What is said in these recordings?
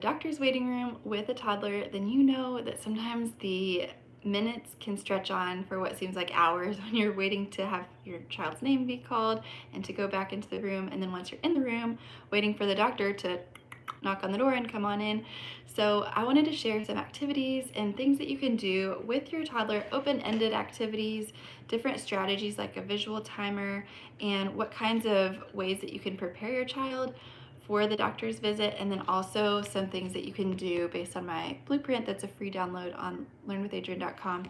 doctor's waiting room with a toddler, then you know that sometimes the minutes can stretch on for what seems like hours when you're waiting to have your child's name be called and to go back into the room. And then once you're in the room, waiting for the doctor to knock on the door and come on in. So I wanted to share some activities and things that you can do with your toddler, open-ended activities, different strategies like a visual timer, and what kinds of ways that you can prepare your child for the doctor's visit, and then also some things that you can do based on my blueprint that's a free download on learnwithadrienne.com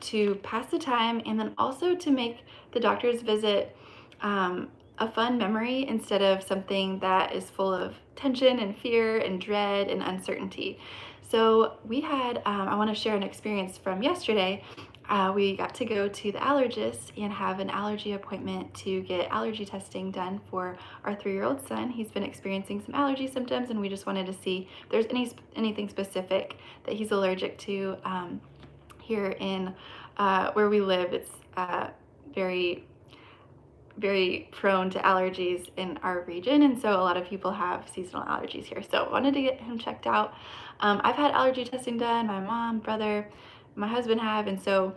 to pass the time, and then also to make the doctor's visit a fun memory instead of something that is full of tension and fear and dread and uncertainty. So we had, I want to share an experience from yesterday. We got to go to the allergist and have an allergy appointment to get allergy testing done for our 3-year-old son. He's been experiencing some allergy symptoms, and we just wanted to see if there's anything specific that he's allergic to. Here in where we live, it's very very prone to allergies in our region, and so a lot of people have seasonal allergies here. So I wanted to get him checked out. I've had allergy testing done, my mom, brother, my husband have, and so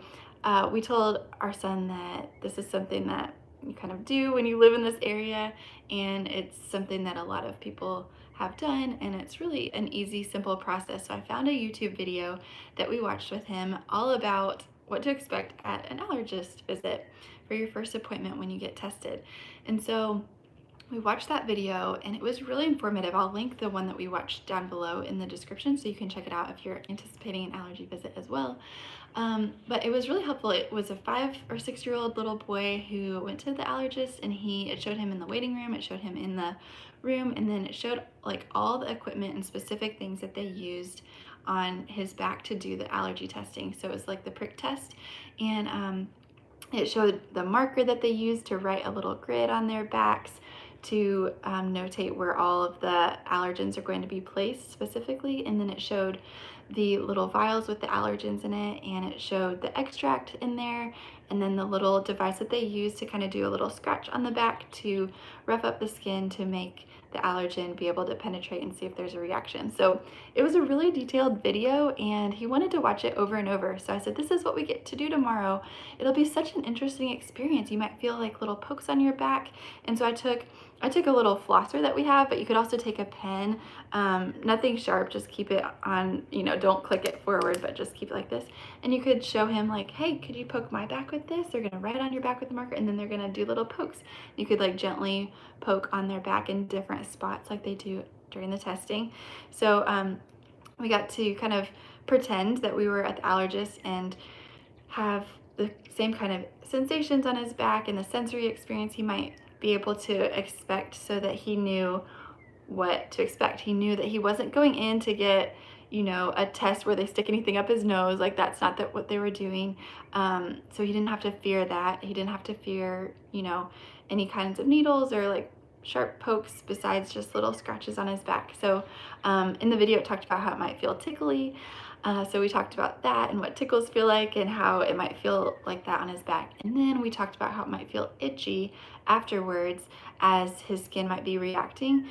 we told our son that this is something that you kind of do when you live in this area, and it's something that a lot of people have done, and it's really an easy, simple process. So I found a YouTube video that we watched with him all about what to expect at an allergist visit for your first appointment when you get tested. And so we watched that video, and it was really informative. I'll link the one that we watched down below in the description so you can check it out if you're anticipating an allergy visit as well. But it was really helpful. It was a 5 or 6-year-old little boy who went to the allergist, and it showed him in the waiting room, it showed him in the room, and then it showed like all the equipment and specific things that they used on his back to do the allergy testing. So it was like the prick test, and it showed the marker that they used to write a little grid on their backs to notate where all of the allergens are going to be placed specifically. And then it showed the little vials with the allergens in it, and it showed the extract in there, and then the little device that they use to kind of do a little scratch on the back to rough up the skin to make the allergen be able to penetrate and see if there's a reaction. So it was a really detailed video, and he wanted to watch it over and over. So I said, this is what we get to do tomorrow. It'll be such an interesting experience. You might feel like little pokes on your back. And so I took a little flosser that we have, but you could also take a pen, nothing sharp, just keep it on, don't click it forward, but just keep it like this. And you could show him like, hey, could you poke my back with this? They're gonna write on your back with the marker, and then they're gonna do little pokes. You could like gently poke on their back in different spots like they do during the testing. So we got to kind of pretend that we were at the allergist and have the same kind of sensations on his back and the sensory experience he might be able to expect, so that he knew what to expect. He knew that he wasn't going in to get, a test where they stick anything up his nose. Like, that's not what they were doing. So he didn't have to fear that. He didn't have to fear, any kinds of needles or like sharp pokes besides just little scratches on his back. So in the video, it talked about how it might feel tickly. So we talked about that and what tickles feel like and how it might feel like that on his back. And then we talked about how it might feel itchy afterwards as his skin might be reacting.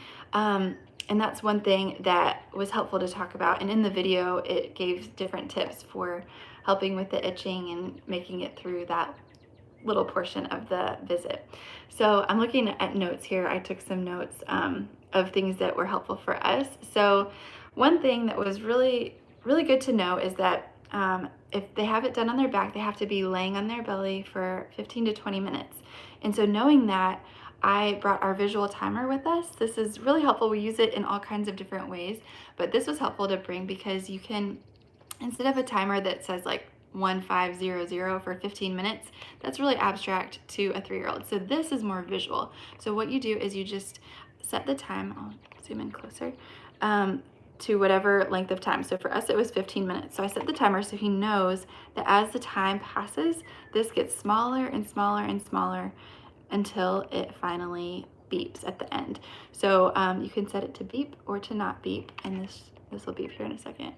And that's one thing that was helpful to talk about. And in the video, it gave different tips for helping with the itching and making it through that little portion of the visit. So I'm looking at notes here. I took some notes of things that were helpful for us. So one thing that was really good to know is that if they have it done on their back, they have to be laying on their belly for 15 to 20 minutes. And so knowing that, I brought our visual timer with us. This is really helpful. We use it in all kinds of different ways, but this was helpful to bring because you can, instead of a timer that says like 1500 for 15 minutes, that's really abstract to a 3-year-old. So this is more visual. So what you do is you just set the time, I'll zoom in closer, to whatever length of time. So for us, it was 15 minutes. So I set the timer so he knows that as the time passes, this gets smaller and smaller and smaller until it finally beeps at the end. So you can set it to beep or to not beep, and this will beep here in a second.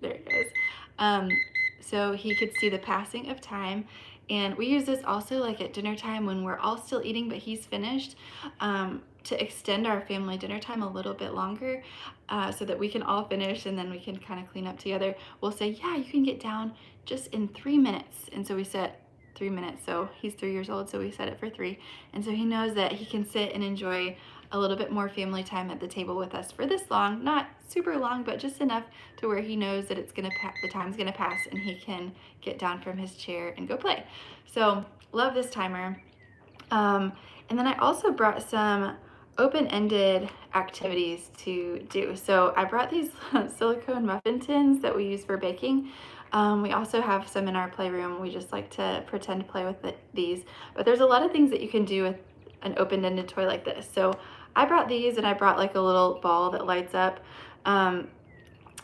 There it goes. So he could see the passing of time, And we use this also like at dinner time when we're all still eating but he's finished, to extend our family dinner time a little bit longer, so that we can all finish and then we can kind of clean up together. We'll say, yeah, you can get down just in 3 minutes. And so we set 3 minutes. So he's 3 years old, so we set it for 3. And so he knows that he can sit and enjoy a little bit more family time at the table with us for this long, not super long, but just enough to where he knows that the time's gonna pass and he can get down from his chair and go play. So love this timer. And then I also brought some open-ended activities to do. So I brought these silicone muffin tins that we use for baking. We also have some in our playroom. We just like to pretend to play with these. But there's a lot of things that you can do with an open-ended toy like this. So I brought these, and I brought like a little ball that lights up.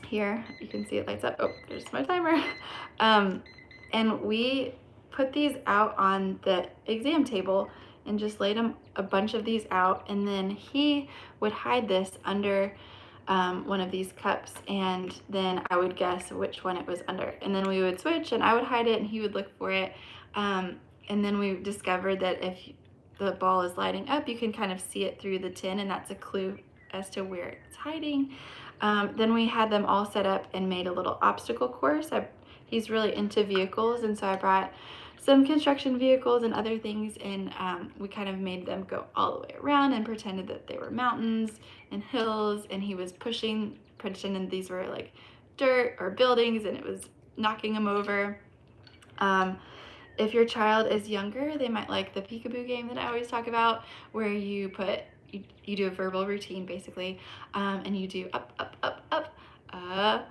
Here, you can see it lights up. Oh, there's my timer. And we put these out on the exam table and just laid a bunch of these out, and then he would hide this under one of these cups, and then I would guess which one it was under, and then we would switch and I would hide it and he would look for it, and then we discovered that if the ball is lighting up, you can kind of see it through the tin, and that's a clue as to where it's hiding. Then we had them all set up and made a little obstacle course. He's really into vehicles, and so I brought some construction vehicles and other things, and we kind of made them go all the way around and pretended that they were mountains and hills, and he was pretending these were like dirt or buildings, and it was knocking him over. If your child is younger, they might like the peekaboo game that I always talk about, where you do a verbal routine basically, and you do up, up, up, up,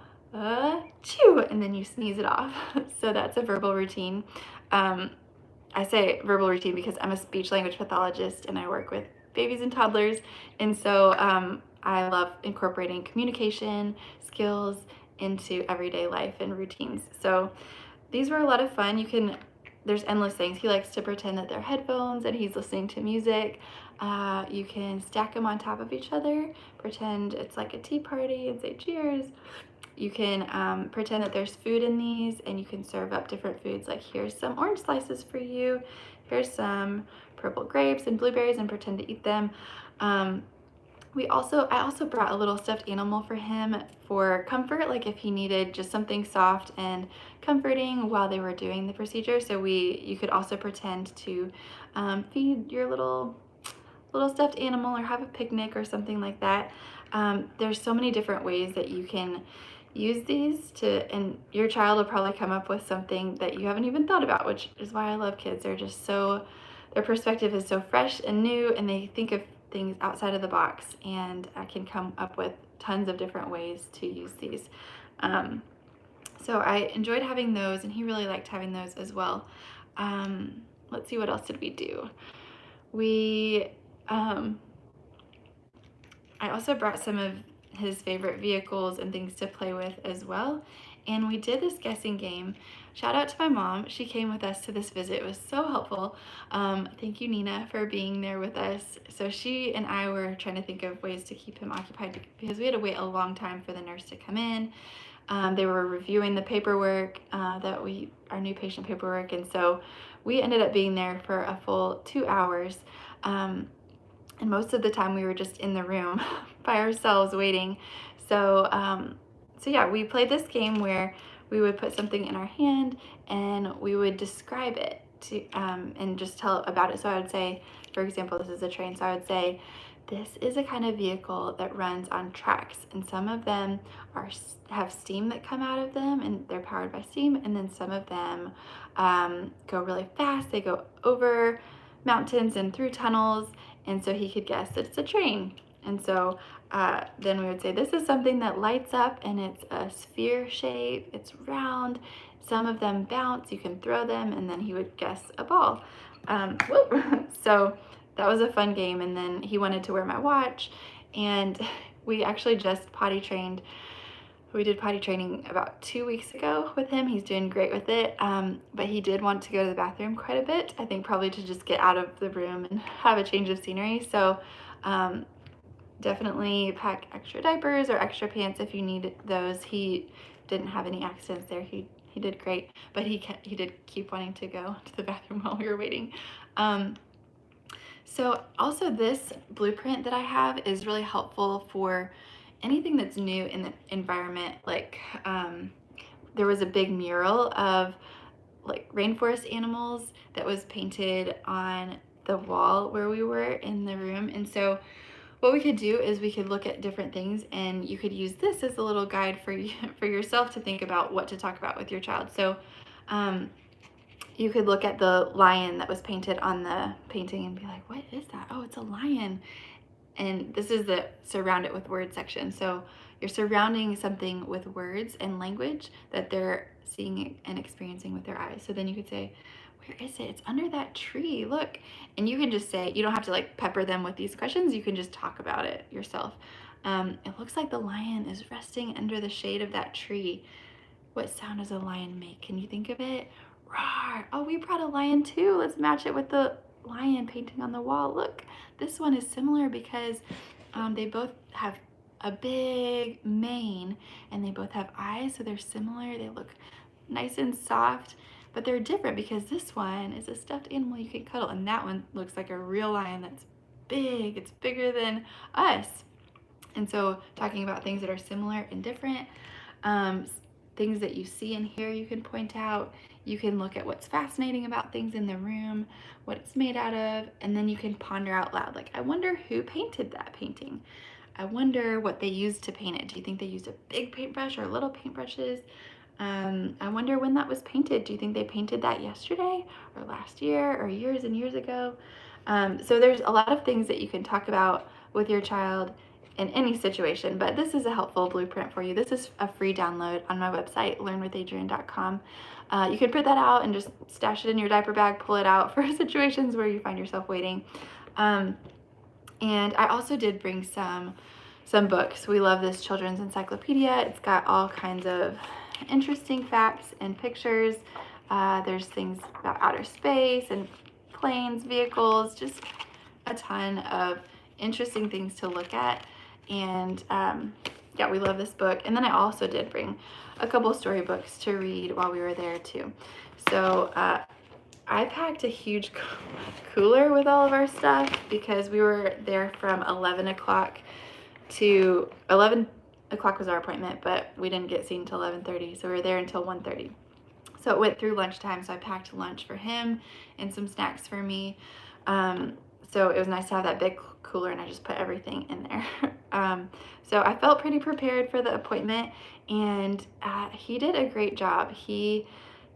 chew, and then you sneeze it off. So that's a verbal routine. I say verbal routine because I'm a speech language pathologist and I work with babies and toddlers, and so I love incorporating communication skills into everyday life and routines. So these were a lot of fun. There's endless things. He likes to pretend that they're headphones and he's listening to music. You can stack them on top of each other, pretend it's like a tea party and say cheers. You can pretend that there's food in these, and you can serve up different foods, like here's some orange slices for you, here's some purple grapes and blueberries, and pretend to eat them. I also brought a little stuffed animal for him for comfort, like if he needed just something soft and comforting while they were doing the procedure. So you could also pretend to feed your little stuffed animal or have a picnic or something like that. There's so many different ways that you can use these and your child will probably come up with something that you haven't even thought about, which is why I love kids. Their perspective is so fresh and new, and they think of things outside of the box, and I can come up with tons of different ways to use these. So I enjoyed having those, and he really liked having those as well. Let's see, what else did we do? I also brought some of his favorite vehicles and things to play with as well. And we did this guessing game. Shout out to my mom. She came with us to this visit. It was so helpful. Thank you, Nina, for being there with us. So she and I were trying to think of ways to keep him occupied because we had to wait a long time for the nurse to come in. They were reviewing the paperwork, our new patient paperwork. And so we ended up being there for a full 2 hours. And most of the time we were just in the room by ourselves waiting. So yeah, we played this game where we would put something in our hand and we would describe it and just tell about it. So I would say, for example, this is a train. So I would say, this is a kind of vehicle that runs on tracks, and some of them have steam that come out of them and they're powered by steam, and then some of them go really fast. They go over mountains and through tunnels, and so he could guess that it's a train. And so then we would say, this is something that lights up and it's a sphere shape, it's round, some of them bounce, you can throw them, and then he would guess a ball. So that was a fun game. And then he wanted to wear my watch, and we actually just potty trained. We did potty training about 2 weeks ago with him. He's doing great with it, but he did want to go to the bathroom quite a bit, I think probably to just get out of the room and have a change of scenery. So definitely pack extra diapers or extra pants if you need those. He didn't have any accidents there. He He did great, but he did keep wanting to go to the bathroom while we were waiting. Um, so also this blueprint that I have is really helpful for anything that's new in the environment. Like there was a big mural of like rainforest animals that was painted on the wall where we were in the room. And so what we could do is we could look at different things, and you could use this as a little guide for you, for yourself to think about what to talk about with your child. So you could look at the lion that was painted on the painting and be like, what is that? Oh, it's a lion. And this is the surround it with words section. So you're surrounding something with words and language that they're seeing and experiencing with their eyes. So then you could say, where is it? It's under that tree, look. And you can just say, you don't have to like pepper them with these questions. You can just talk about it yourself. It looks like the lion is resting under the shade of that tree. What sound does a lion make? Can you think of it? Roar. Oh, we brought a lion too. Let's match it with the lion painting on the wall. Look, this one is similar because they both have a big mane and they both have eyes, so they're similar. They look nice and soft, but they're different because this one is a stuffed animal you can cuddle, and that one looks like a real lion that's big. It's bigger than us. And so talking about things that are similar and different, things that you see and hear, you can point out. You can look at what's fascinating about things in the room, what it's made out of, and then you can ponder out loud. Like, I wonder who painted that painting. I wonder what they used to paint it. Do you think they used a big paintbrush or little paintbrushes? I wonder when that was painted. Do you think they painted that yesterday or last year or years and years ago? So there's a lot of things that you can talk about with your child in any situation, but this is a helpful blueprint for you. This is a free download on my website, learnwithadrienne.com. You can print that out and just stash it in your diaper bag, pull it out for situations where you find yourself waiting. And I also did bring some books. We love this children's encyclopedia. It's got all kinds of interesting facts and pictures. There's things about outer space and planes, vehicles, just a ton of interesting things to look at. And yeah, we love this book. And then I also did bring a couple storybooks to read while we were there too. So I packed a huge cooler with all of our stuff because we were there from 11 o'clock to 11 o'clock was our appointment, but we didn't get seen until 11:30, so we were there until 1:30. So it went through lunchtime, so I packed lunch for him and some snacks for me. So it was nice to have that big cooler, and I just put everything in there. So I felt pretty prepared for the appointment, and he did a great job. He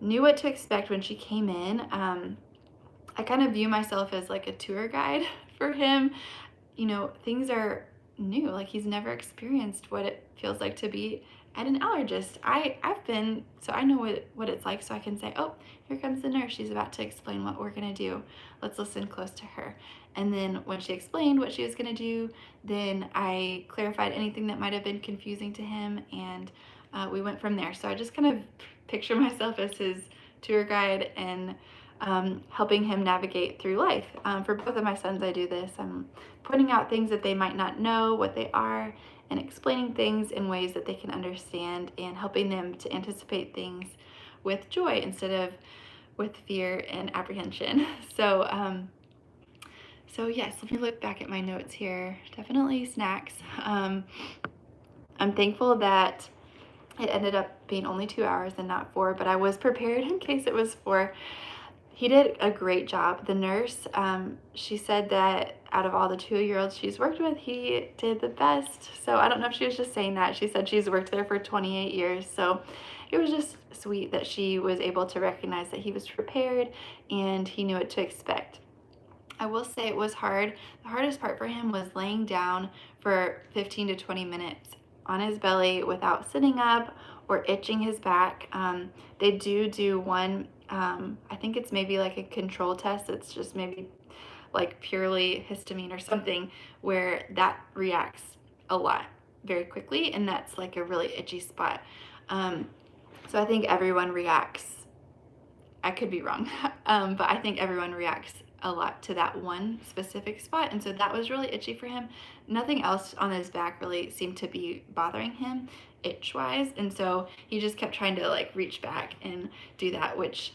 knew what to expect when she came in. I kind of view myself as like a tour guide for him. You know, things are new. Like, he's never experienced what it feels like to be at an allergist. I've been, so I know what it's like, so I can say, oh, here comes the nurse. She's about to explain what we're going to do. Let's listen close to her. And then when she explained what she was going to do, then I clarified anything that might have been confusing to him, and we went from there. So I just kind of picture myself as his tour guide and helping him navigate through life. For both of my sons, I do this. I'm pointing out things that they might not know what they are, and explaining things in ways that they can understand, and helping them to anticipate things with joy instead of with fear and apprehension. So yes, let me look back at my notes here. Definitely snacks. I'm thankful that it ended up being only 2 hours and not 4, but I was prepared in case it was 4. He did a great job. The nurse, she said that out of all the 2-year-olds she's worked with, he did the best. So I don't know if she was just saying that. She said she's worked there for 28 years. So it was just sweet that she was able to recognize that he was prepared and he knew what to expect. I will say it was hard. The hardest part for him was laying down for 15 to 20 minutes on his belly without sitting up or itching his back. They do one, I think it's maybe like a control test. It's just maybe like purely histamine or something, where that reacts a lot very quickly, and that's like a really itchy spot. So I think everyone reacts. I could be wrong, but I think everyone reacts a lot to that one specific spot, and so that was really itchy for him. Nothing else on his back really seemed to be bothering him itch wise, and so he just kept trying to like reach back and do that, which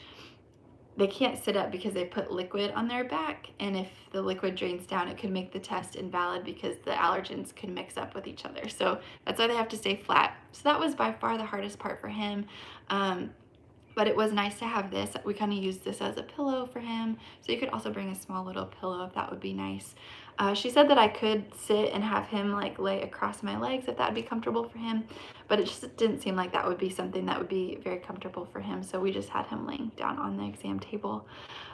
they can't sit up because they put liquid on their back, and if the liquid drains down, it could make the test invalid because the allergens can mix up with each other. So that's why they have to stay flat. So that was by far the hardest part for him. But it was nice to have this. We kind of used this as a pillow for him. So you could also bring a small little pillow if that would be nice. She said that I could sit and have him like lay across my legs if that would be comfortable for him, but it just didn't seem like that would be something that would be very comfortable for him. So we just had him laying down on the exam table.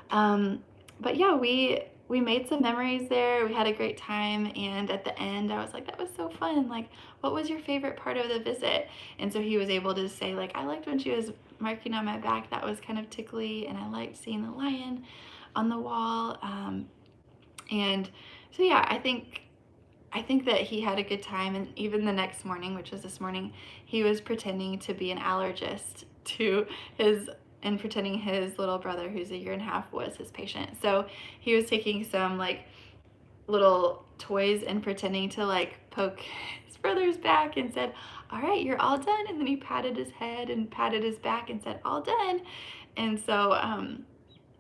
But yeah, we made some memories there. We had a great time, and at the end I was like, that was so fun. Like, what was your favorite part of the visit? And so he was able to say like, I liked when she was marking on my back, that was kind of tickly, and I liked seeing the lion on the wall. And so yeah, I think that he had a good time, and even the next morning, which was this morning, he was pretending to be an allergist to his and pretending his little brother, who's a year and a half, was his patient. So he was taking some like little toys and pretending to like poke his brother's back and said, all right, you're all done. And then he patted his head and patted his back and said, all done. And so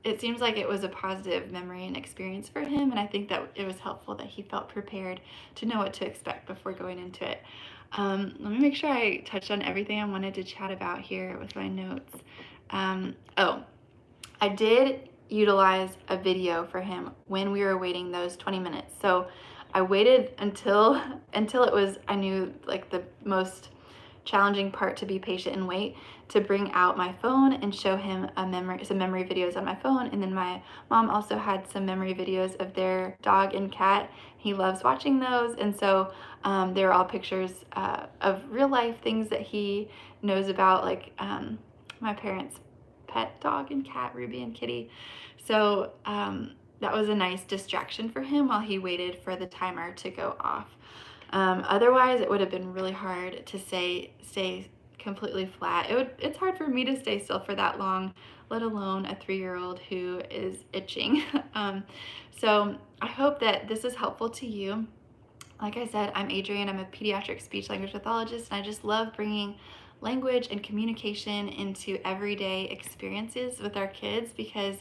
it seems like it was a positive memory and experience for him, and I think that it was helpful that he felt prepared to know what to expect before going into it. Let me make sure I touched on everything I wanted to chat about here with my notes. Oh, I did utilize a video for him when we were waiting those 20 minutes. So I waited until it was, I knew, like the most challenging part to be patient and wait, to bring out my phone and show him some memory videos on my phone. And then my mom also had some memory videos of their dog and cat. He loves watching those, and so they were all pictures of real life things that he knows about, like my parents' pet dog and cat, Ruby and Kitty. So that was a nice distraction for him while he waited for the timer to go off. Otherwise, it would have been really hard to stay completely flat. It's hard for me to stay still for that long, let alone a 3-year-old who is itching. So I hope that this is helpful to you. Like I said, I'm Adrienne. I'm a pediatric speech language pathologist, and I just love bringing language and communication into everyday experiences with our kids, because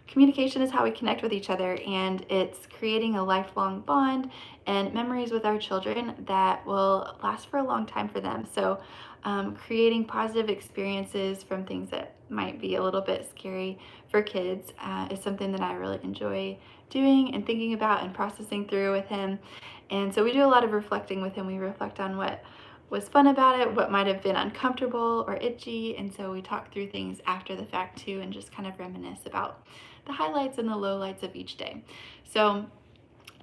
communication is how we connect with each other, and it's creating a lifelong bond and memories with our children that will last for a long time for them. So creating positive experiences from things that might be a little bit scary for kids is something that I really enjoy doing and thinking about and processing through with him. And so we do a lot of reflecting with him. We reflect on what was fun about it, what might have been uncomfortable or itchy, and so we talk through things after the fact too, and just kind of reminisce about the highlights and the lowlights of each day. So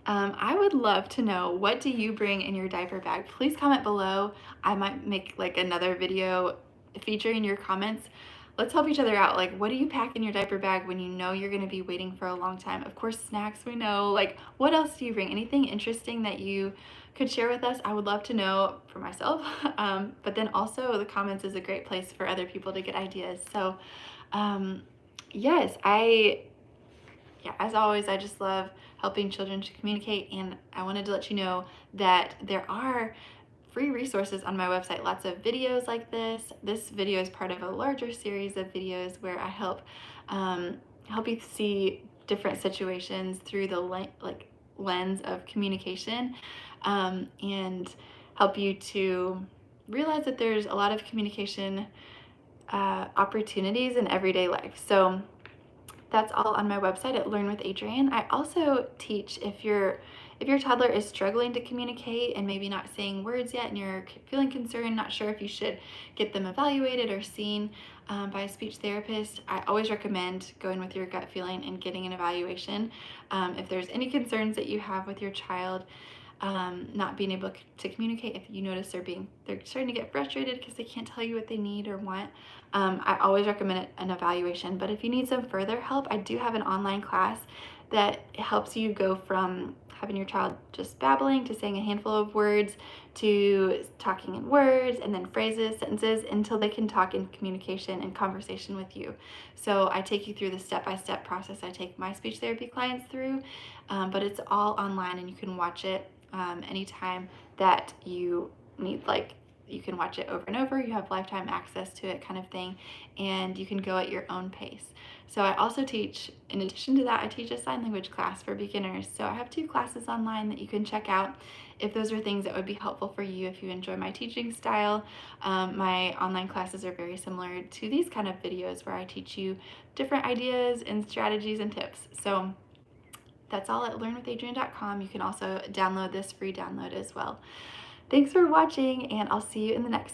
I would love to know, what do you bring in your diaper bag? Please comment below. I might make like another video featuring your comments. Let's help each other out. Like, what do you pack in your diaper bag when you know you're going to be waiting for a long time? Of course, snacks, we know. Like, what else do you bring? Anything interesting that you could share with us? I would love to know for myself. But then also the comments is a great place for other people to get ideas. So yes, as always, I just love helping children to communicate, and I wanted to let you know that there are free resources on my website, lots of videos like this. This video is part of a larger series of videos where I help you see different situations through the lens of communication, and help you to realize that there's a lot of communication opportunities in everyday life. So that's all on my website at Learn with Adrienne. I also teach, if your toddler is struggling to communicate and maybe not saying words yet, and you're feeling concerned, not sure if you should get them evaluated or seen by a speech therapist, I always recommend going with your gut feeling and getting an evaluation. If there's any concerns that you have with your child not being able to communicate, if you notice they're starting to get frustrated because they can't tell you what they need or want, I always recommend an evaluation. But if you need some further help, I do have an online class that helps you go from having your child just babbling to saying a handful of words to talking in words and then phrases, sentences until they can talk in communication and conversation with you. So I take you through the step-by-step process I take my speech therapy clients through, but it's all online and you can watch it anytime that you need. Like, you can watch it over and over, you have lifetime access to it kind of thing, and you can go at your own pace. So I also teach, in addition to that, I teach a sign language class for beginners. So I have 2 classes online that you can check out if those are things that would be helpful for you if you enjoy my teaching style. My online classes are very similar to these kind of videos where I teach you different ideas and strategies and tips. So that's all at learnwithadrienne.com. You can also download this free download as well. Thanks for watching, and I'll see you in the next